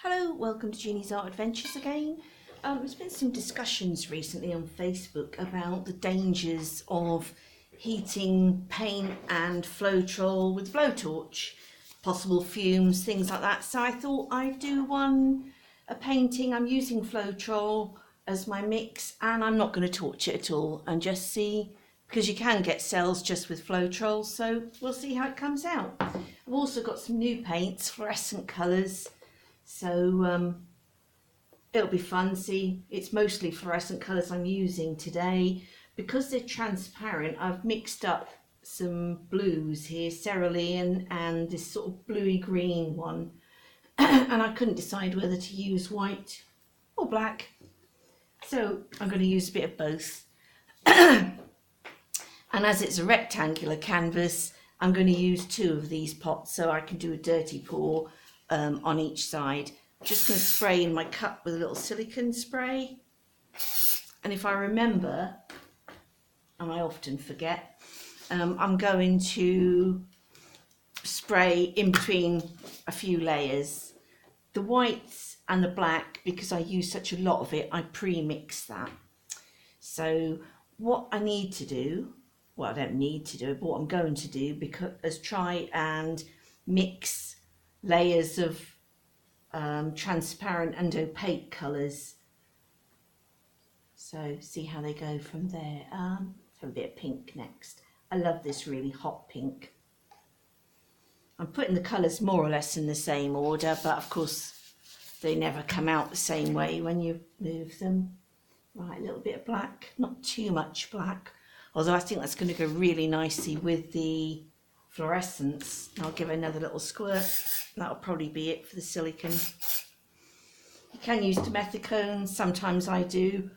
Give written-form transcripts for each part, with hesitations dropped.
Hello, welcome to Jeannie's Art Adventures again. There's been some discussions recently on Facebook about the dangers of heating paint and floetrol with blowtorch, possible fumes, things like that. So I thought I'd do a painting. I'm using floetrol as my mix and I'm not going to torch it at all and just see, because you can get cells just with floetrol, so we'll see how it comes out. I've also got some new paints, fluorescent colours. So it'll be fun. See, it's mostly fluorescent colours I'm using today. Because they're transparent, I've mixed up some blues here, cerulean and this sort of bluey green one. And I couldn't decide whether to use white or black. So I'm going to use a bit of both. And as it's a rectangular canvas, I'm going to use two of these pots so I can do a dirty pour on each side. I'm just going to spray in my cup with a little silicone spray, and if I remember, and I often forget, I'm going to spray in between a few layers. The whites and the black, because I use such a lot of it, I pre-mix that. So what I need to do, well, I don't need to do it, but what I'm going to do is try and mix layers of transparent and opaque colours. So see how they go from there. Let's have a bit of pink next. I love this really hot pink. I'm putting the colours more or less in the same order, but of course they never come out the same way when you move them. Right, a little bit of black, not too much black, although I think that's going to go really nicely with the fluorescence. I'll give it another little squirt. That'll probably be it for the silicone. You can use dimethicone, sometimes I do.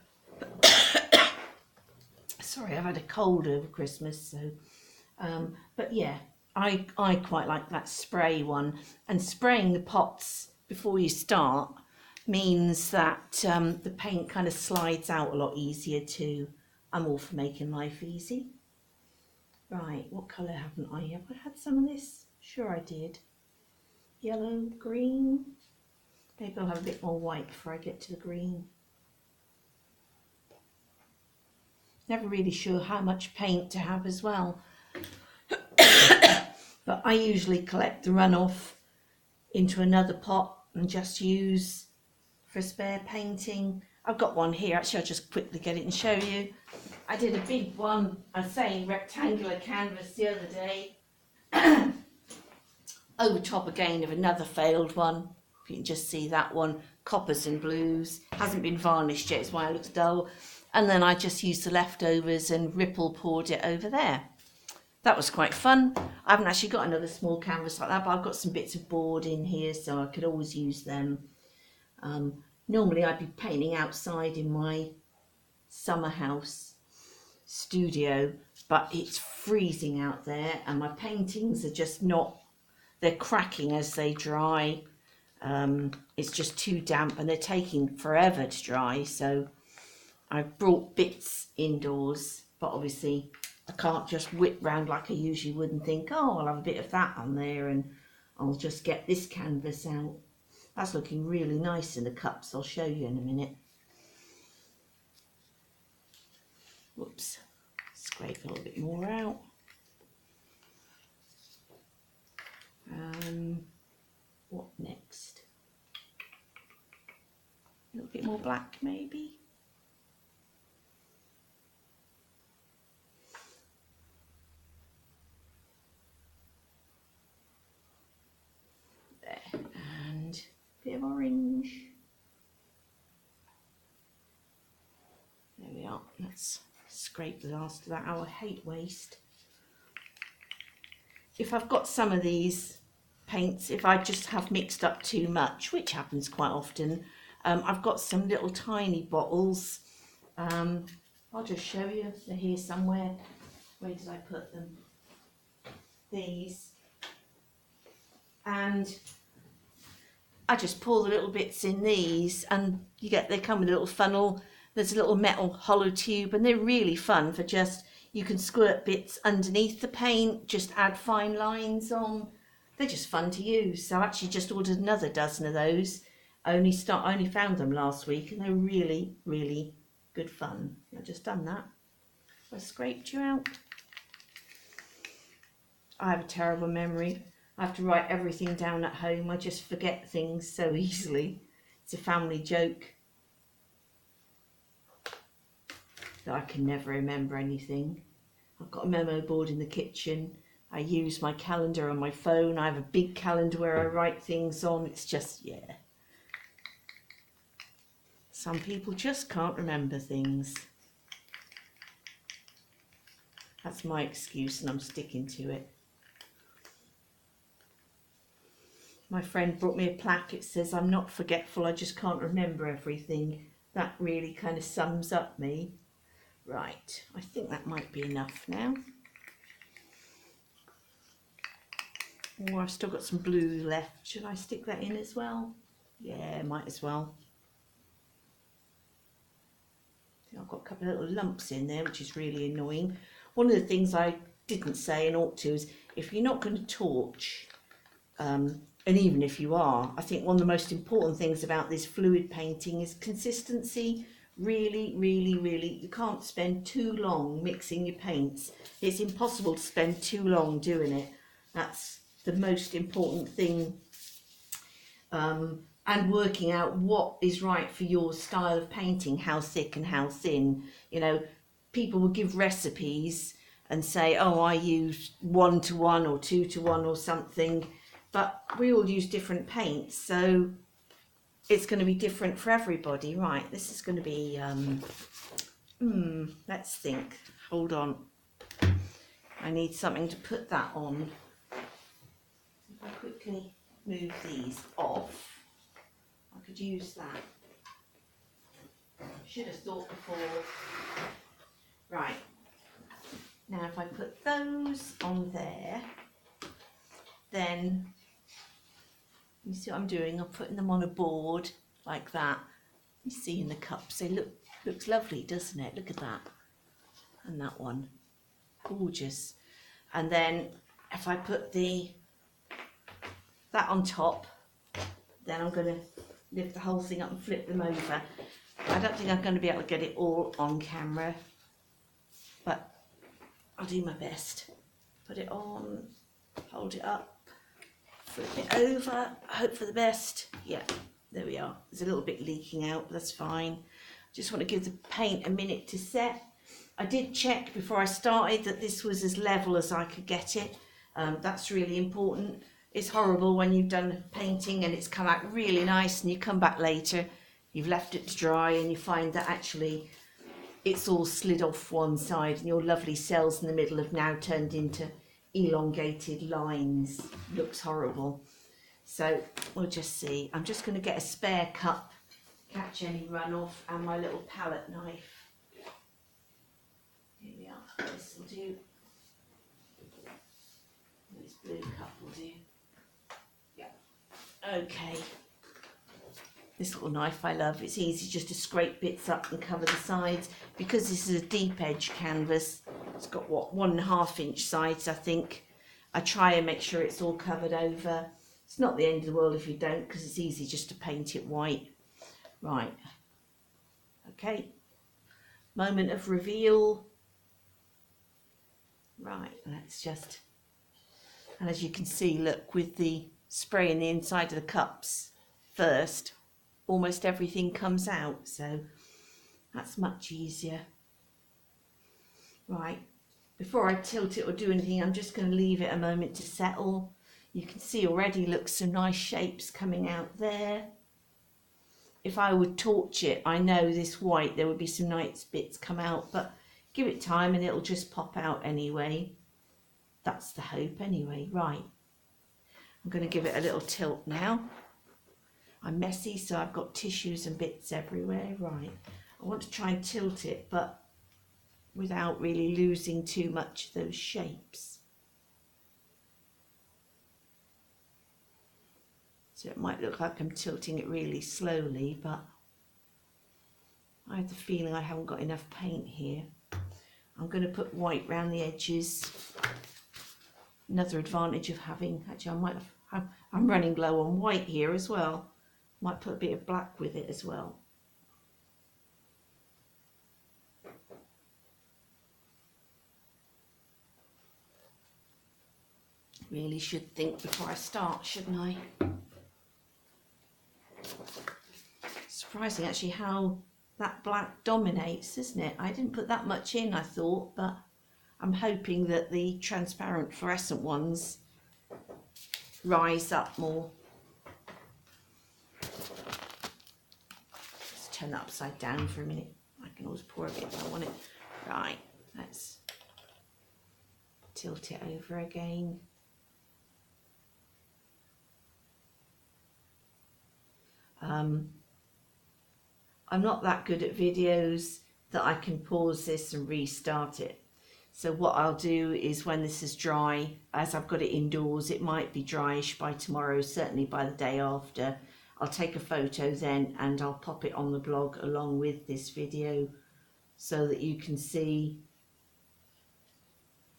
Sorry, I've had a cold over Christmas, so but yeah, I quite like that spray one. And spraying the pots before you start means that the paint kind of slides out a lot easier too. I'm all for making life easy. Right, what colour haven't I? Have I had some of this? Sure I did. Yellow, green. Maybe I'll have a bit more white before I get to the green. Never really sure how much paint to have as well. But I usually collect the runoff into another pot and just use for spare painting. I've got one here, actually I'll just quickly get it and show you. I did a big one, I say rectangular canvas the other day. Over top again of another failed one. If you can just see that one, coppers and blues. Hasn't been varnished yet, it's why it looks dull. And then I just used the leftovers and ripple poured it over there. That was quite fun. I haven't actually got another small canvas like that, but I've got some bits of board in here, so I could always use them. Normally I'd be painting outside in my summer house studio, but it's freezing out there and my paintings are just not, they're cracking as they dry. It's just too damp and they're taking forever to dry, so I've brought bits indoors, but obviously I can't just whip round like I usually would and think, oh, I'll have a bit of that on there and I'll just get this canvas out. That's looking really nice in the cups, I'll show you in a minute. Whoops, scrape a little bit more out. What next? A little bit more black maybe. There, and a bit of orange. There we are. Let's scrape the last of that. Oh, I hate waste. If I've got some of these paints, if I just have mixed up too much, which happens quite often, I've got some little tiny bottles. I'll just show you. They're here somewhere. Where did I put them? These. And I just pour the little bits in these, and they come with a little funnel. There's a little metal hollow tube, and they're really fun for just, you can squirt bits underneath the paint, just add fine lines on. They're just fun to use. So I actually just ordered another dozen of those, I only found them last week, and they're really, really good fun. I've just done that. I scraped you out. I have a terrible memory. I have to write everything down at home. I just forget things so easily. It's a family joke that I can never remember anything. I've got a memo board in the kitchen. I use my calendar on my phone. I have a big calendar where I write things on. It's just, yeah. Some people just can't remember things. That's my excuse and I'm sticking to it. My friend brought me a plaque. It says, "I'm not forgetful, I just can't remember everything." That really kind of sums up me. Right, I think that might be enough now. Oh, I've still got some blue left. Should I stick that in as well? Yeah, might as well. I've got a couple of little lumps in there, which is really annoying. One of the things I didn't say and ought to is, if you're not going to torch, and even if you are, I think one of the most important things about this fluid painting is consistency. Really, really, really, you can't spend too long mixing your paints. It's impossible to spend too long doing it. That's the most important thing. And working out what is right for your style of painting, how thick and how thin. You know, people will give recipes and say, oh, I use 1:1 or 2:1 or something, but we all use different paints, so it's going to be different for everybody. Right, this is going to be, let's think, hold on. I need something to put that on. If I quickly move these off, I could use that. Should have thought before. Right, now if I put those on there, then you see what I'm doing? I'm putting them on a board like that. You see in the cups, they looks lovely, doesn't it? Look at that. And that one, gorgeous. And then if I put that on top, then I'm going to lift the whole thing up and flip them over. I don't think I'm going to be able to get it all on camera, but I'll do my best. Put it on, hold it up, flip it over, hope for the best. Yeah, there we are. There's a little bit leaking out, but that's fine. Just want to give the paint a minute to set. I did check before I started that this was as level as I could get it. That's really important. It's horrible when you've done painting and it's come out really nice and you come back later, you've left it to dry and you find that actually it's all slid off one side and your lovely cells in the middle have now turned into elongated lines. Looks horrible. So we'll just see. I'm just going to get a spare cup, catch any runoff, and my little palette knife. Here we are. This will do. This blue cup will do. Yeah. Okay. This little knife I love. It's easy just to scrape bits up and cover the sides. Because this is a deep edge canvas, it's got what, 1.5 inch sides, I think. I try and make sure it's all covered over. It's not the end of the world if you don't, because it's easy just to paint it white. Right. Okay. Moment of reveal. Right, let's just, and as you can see, look, with the spray in the inside of the cups first, almost everything comes out, so that's much easier. Right, before I tilt it or do anything, I'm just going to leave it a moment to settle. You can see already, look, some nice shapes coming out there. If I would torch it, I know this white, there would be some nice bits come out, but give it time and it'll just pop out anyway. That's the hope anyway. Right, I'm going to give it a little tilt now. I'm messy, so I've got tissues and bits everywhere. Right, I want to try and tilt it, but without really losing too much of those shapes. So it might look like I'm tilting it really slowly, but I have the feeling I haven't got enough paint here. I'm going to put white around the edges. Another advantage of having, actually I might have, I'm running low on white here as well. Might put a bit of black with it as well. Really should think before I start, shouldn't I? Surprising actually how that black dominates, isn't it? I didn't put that much in, I thought, but I'm hoping that the transparent fluorescent ones rise up more. Let's turn that upside down for a minute. I can always pour a bit if I want it. Right, let's tilt it over again. I'm not that good at videos that I can pause this and restart it. So what I'll do is when this is dry, as I've got it indoors, it might be dryish by tomorrow, certainly by the day after. I'll take a photo then and I'll pop it on the blog along with this video so that you can see,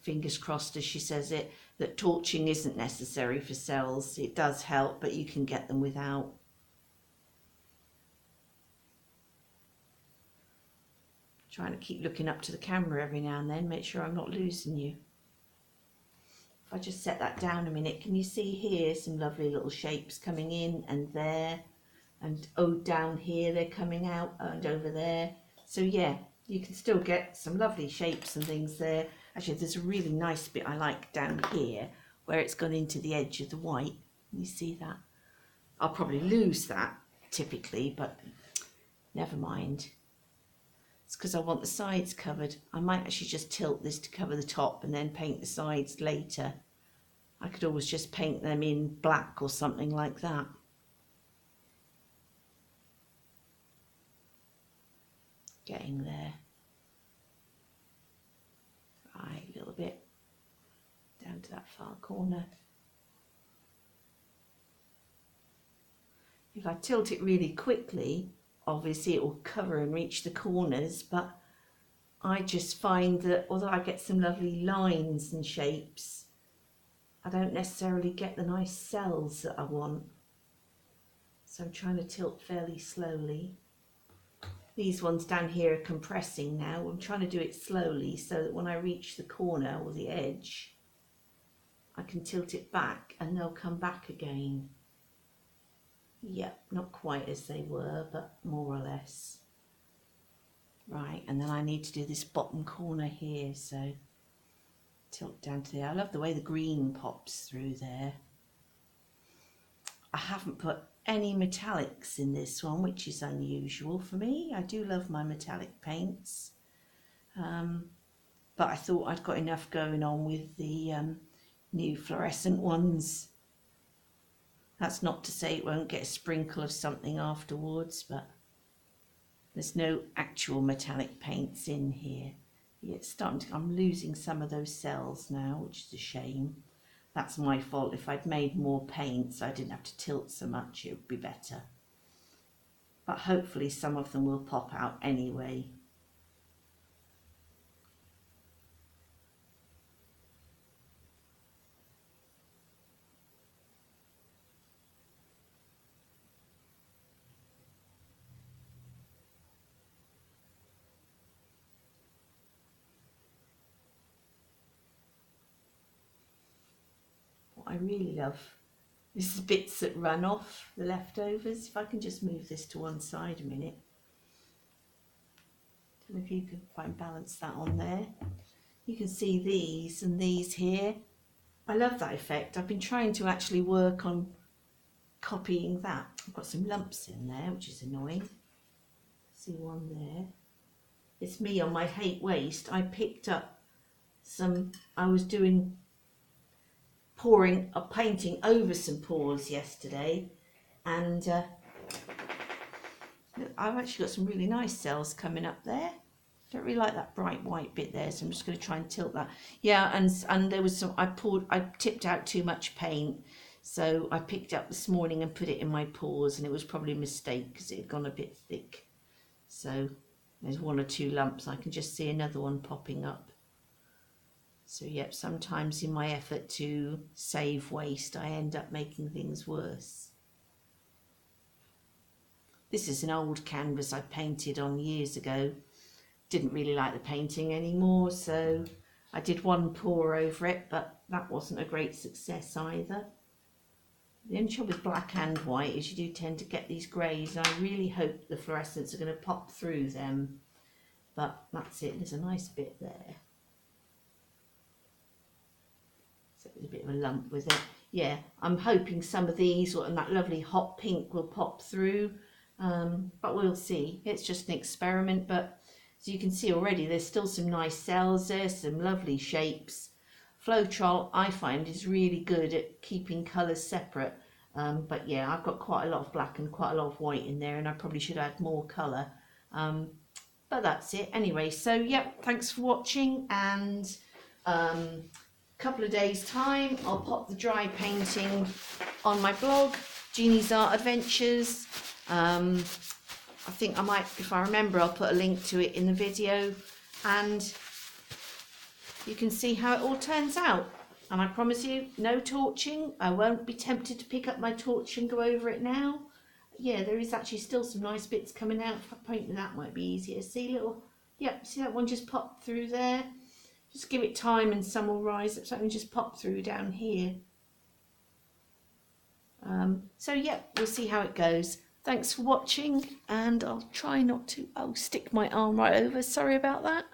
fingers crossed as she says it, that torching isn't necessary for cells. It does help, but you can get them without. Trying to keep looking up to the camera every now and then, make sure I'm not losing you. If I just set that down a minute, can you see here some lovely little shapes coming in and there, and oh, down here they're coming out and over there. So yeah, you can still get some lovely shapes and things there. Actually, there's a really nice bit I like down here where it's gone into the edge of the white. You see that? I'll probably lose that typically, but never mind. It's because I want the sides covered. I might actually just tilt this to cover the top and then paint the sides later. I could always just paint them in black or something like that. Getting there. Right, a little bit down to that far corner. If I tilt it really quickly, obviously it will cover and reach the corners, but I just find that although I get some lovely lines and shapes, I don't necessarily get the nice cells that I want. So I'm trying to tilt fairly slowly. These ones down here are compressing now. I'm trying to do it slowly so that when I reach the corner or the edge, I can tilt it back and they'll come back again. Yep, not quite as they were, but more or less. Right, and then I need to do this bottom corner here, so tilt down to there. I love the way the green pops through there. I haven't put any metallics in this one, which is unusual for me. I do love my metallic paints, but I thought I'd got enough going on with the new fluorescent ones. That's not to say it won't get a sprinkle of something afterwards, but there's no actual metallic paints in here. It's starting to, I'm losing some of those cells now, which is a shame. That's my fault. If I'd made more paints, I didn't have to tilt so much, it would be better. But hopefully some of them will pop out anyway. I really love is the bits that run off, the leftovers. If I can just move this to one side a minute. Don't know if you can find balance that on there. You can see these and these here. I love that effect. I've been trying to actually work on copying that. I've got some lumps in there, which is annoying. See one there. It's me on my hate waste. I picked up some, I was doing pouring a painting over some pours yesterday, and I've actually got some really nice cells coming up there. Don't really like that bright white bit there, so I'm just going to try and tilt that. Yeah, and there was some, I tipped out too much paint, so I picked up this morning and put it in my pours, and it was probably a mistake because it had gone a bit thick. So there's one or two lumps. I can just see another one popping up. So yep, sometimes in my effort to save waste, I end up making things worse. This is an old canvas I painted on years ago. Didn't really like the painting anymore, so I did one pour over it, but that wasn't a great success either. The only trouble with black and white is you do tend to get these greys, and I really hope the fluorescents are going to pop through them. But that's it, there's a nice bit there. So there's a bit of a lump with it. Yeah, I'm hoping some of these and that lovely hot pink will pop through, but we'll see. It's just an experiment, but as you can see already, there's still some nice cells there, some lovely shapes. Floetrol, I find, is really good at keeping colours separate. But yeah, I've got quite a lot of black and quite a lot of white in there, and I probably should add more colour. But that's it. Anyway, so yep, thanks for watching, and couple of days time I'll pop the dry painting on my blog, jeanniesartadventures. I think I might, if I remember, I'll put a link to it in the video, and you can see how it all turns out. And I promise you, no torching. I won't be tempted to pick up my torch and go over it now. Yeah, there is actually still some nice bits coming out. If I paint with that, might be easier. See little, yep, see that one just popped through there? Just give it time and some will rise up. Something just popped through down here. So yeah, we'll see how it goes. Thanks for watching, and I'll try not to, stick my arm right over. Sorry about that.